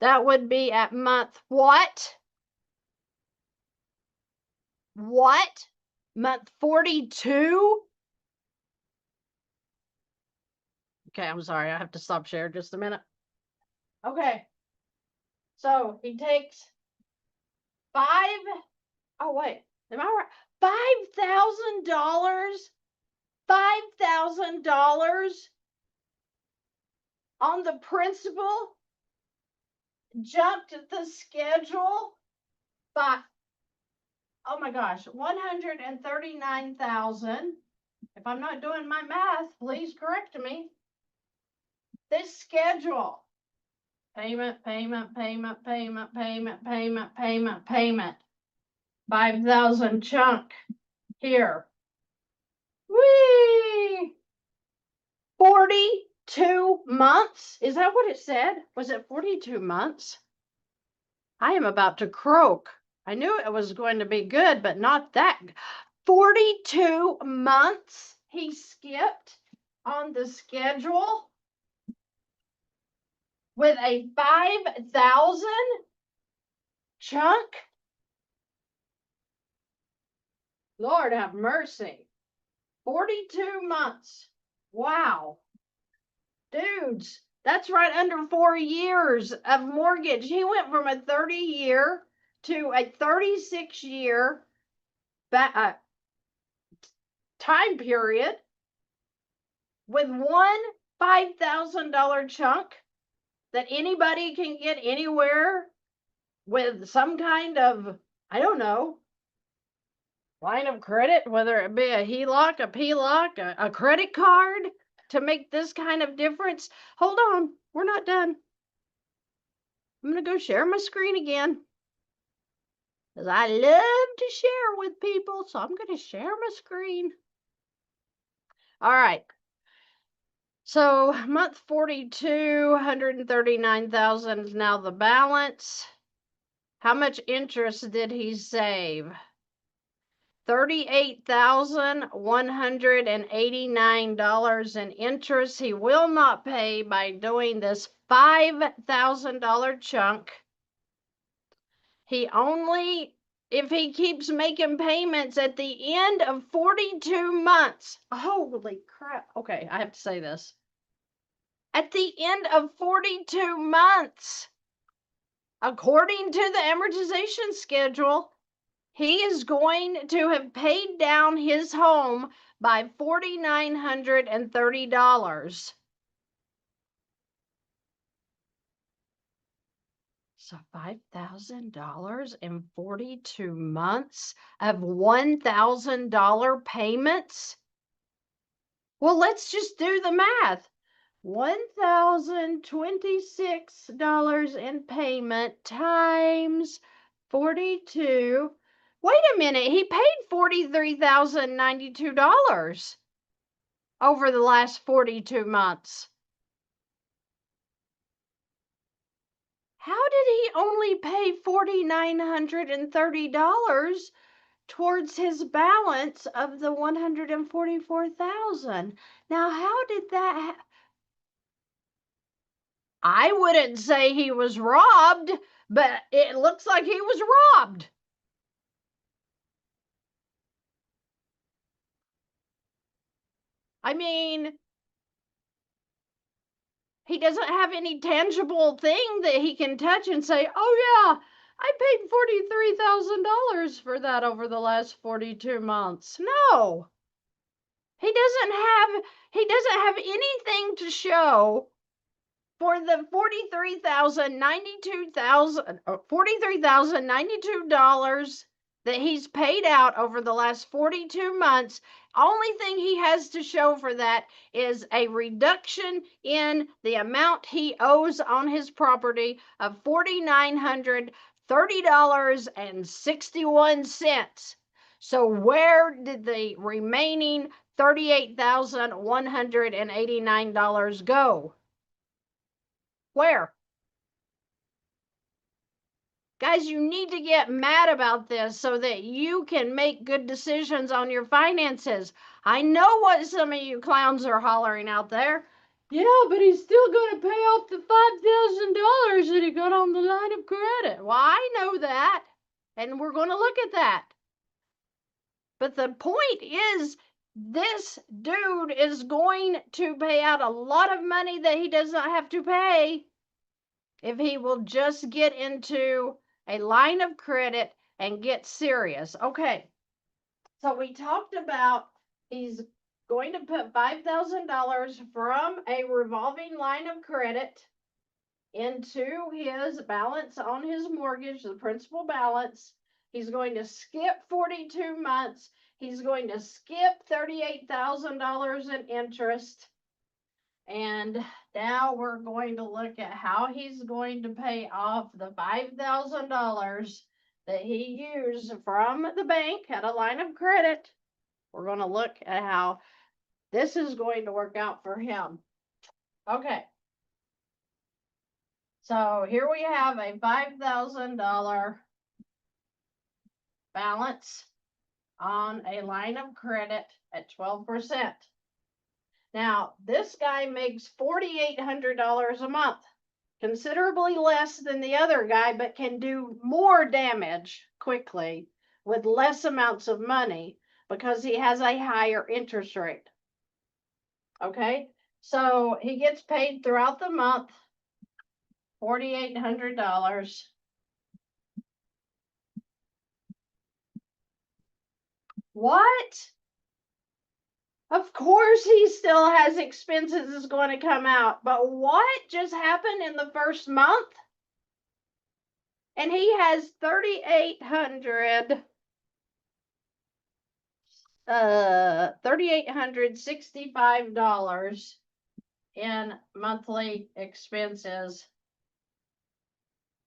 That would be at month what? What? Month 42? Okay, I'm sorry. I have to stop share just a minute. Okay. So he takes five. Oh, wait. Am I right? $5,000? $5,000 on the principal? Jumped the schedule by, oh my gosh, 139,000. If I'm not doing my math, please correct me. This schedule, payment, payment, payment, payment, payment, payment, payment, payment, 5,000 chunk here. Whee! 42 months? Is that what it said? Was it 42 months? I am about to croak. I knew it was going to be good, but not that. 42 months he skipped on the schedule with a 5,000 chunk. Lord have mercy. 42 months. Wow. Dudes, that's right under 4 years of mortgage. He went from a 30-year to a 36-year time period with one $5,000 chunk that anybody can get anywhere with some kind of, I don't know, line of credit, whether it be a HELOC, a PLOC, a credit card to make this kind of difference. Hold on, we're not done. I'm going to go share my screen again because I love to share with people. So I'm going to share my screen. All right. So month 42, 139,000 is now the balance. How much interest did he save? $38,189 in interest he will not pay by doing this $5,000 chunk. He only, if he keeps making payments at the end of 42 months, holy crap. Okay, I have to say this. At the end of 42 months, according to the amortization schedule, he is going to have paid down his home by $4,930. So $5,000 in 42 months of $1,000 payments? Well, let's just do the math. $1,026 in payment times 42. Wait a minute, he paid $43,092 over the last 42 months. How did he only pay $4,930 towards his balance of the $144,000? Now, how did that I wouldn't say he was robbed, but it looks like he was robbed. I mean, he doesn't have any tangible thing that he can touch and say, oh yeah, I paid $43,000 for that over the last 42 months. No. He doesn't have anything to show for the $43,092 that he's paid out over the last 42 months. Only thing he has to show for that is a reduction in the amount he owes on his property of $4,930.61. So where did the remaining $38,189 go? Where? Guys, you need to get mad about this so that you can make good decisions on your finances. I know what some of you clowns are hollering out there. Yeah, but he's still going to pay off the $5,000 that he got on the line of credit. Well, I know that, and we're going to look at that. But the point is, this dude is going to pay out a lot of money that he does not have to pay if he will just get into a line of credit and get serious. Okay, so we talked about he's going to put $5,000 from a revolving line of credit into his balance on his mortgage, the principal balance. He's going to skip 42 months. He's going to skip $38,000 in interest. And now we're going to look at how he's going to pay off the $5,000 that he used from the bank at a line of credit. We're going to look at how this is going to work out for him. Okay. So here we have a $5,000 balance on a line of credit at 12%. Now, this guy makes $4,800 a month, considerably less than the other guy, but can do more damage quickly with less amounts of money because he has a higher interest rate. Okay, so he gets paid throughout the month, $4,800. What? Of course he still has expenses is going to come out, but what just happened in the first month? And he has $3,865 in monthly expenses.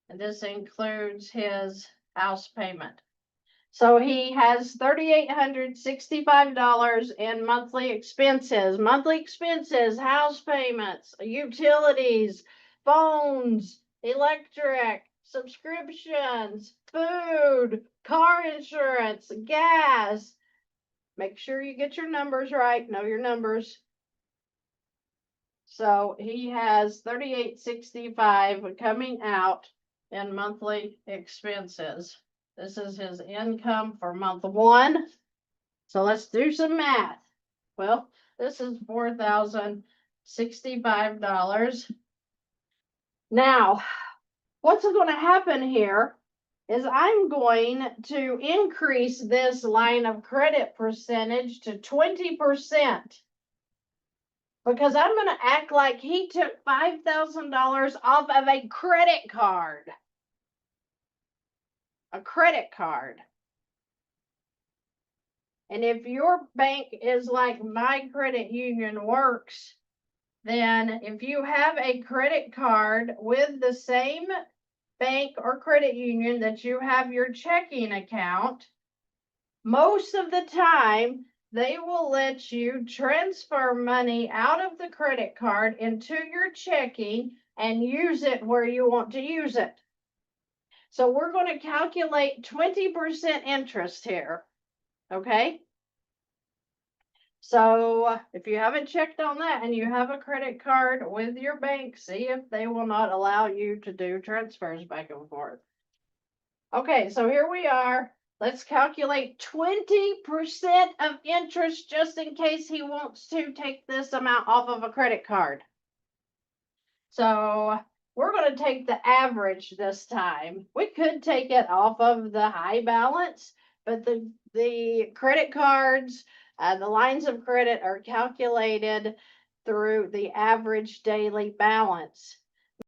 And this includes his house payment. So he has $3,865 in monthly expenses. Monthly expenses, house payments, utilities, phones, electric, subscriptions, food, car insurance, gas. Make sure you get your numbers right. Know your numbers. So he has $3,865 coming out in monthly expenses. This is his income for month one. So let's do some math. Well, this is $4,065. Now, what's going to happen here is I'm going to increase this line of credit percentage to 20%. Because I'm going to act like he took $5,000 off of a credit card. A credit card. And if your bank is like my credit union works, then if you have a credit card with the same bank or credit union that you have your checking account, most of the time they will let you transfer money out of the credit card into your checking and use it where you want to use it. So we're going to calculate 20% interest here. Okay. So if you haven't checked on that and you have a credit card with your bank, see if they will not allow you to do transfers back and forth. Okay, so here we are. Let's calculate 20% of interest just in case he wants to take this amount off of a credit card. So we're going to take the average this time. We could take it off of the high balance, but the credit cards, the lines of credit are calculated through the average daily balance.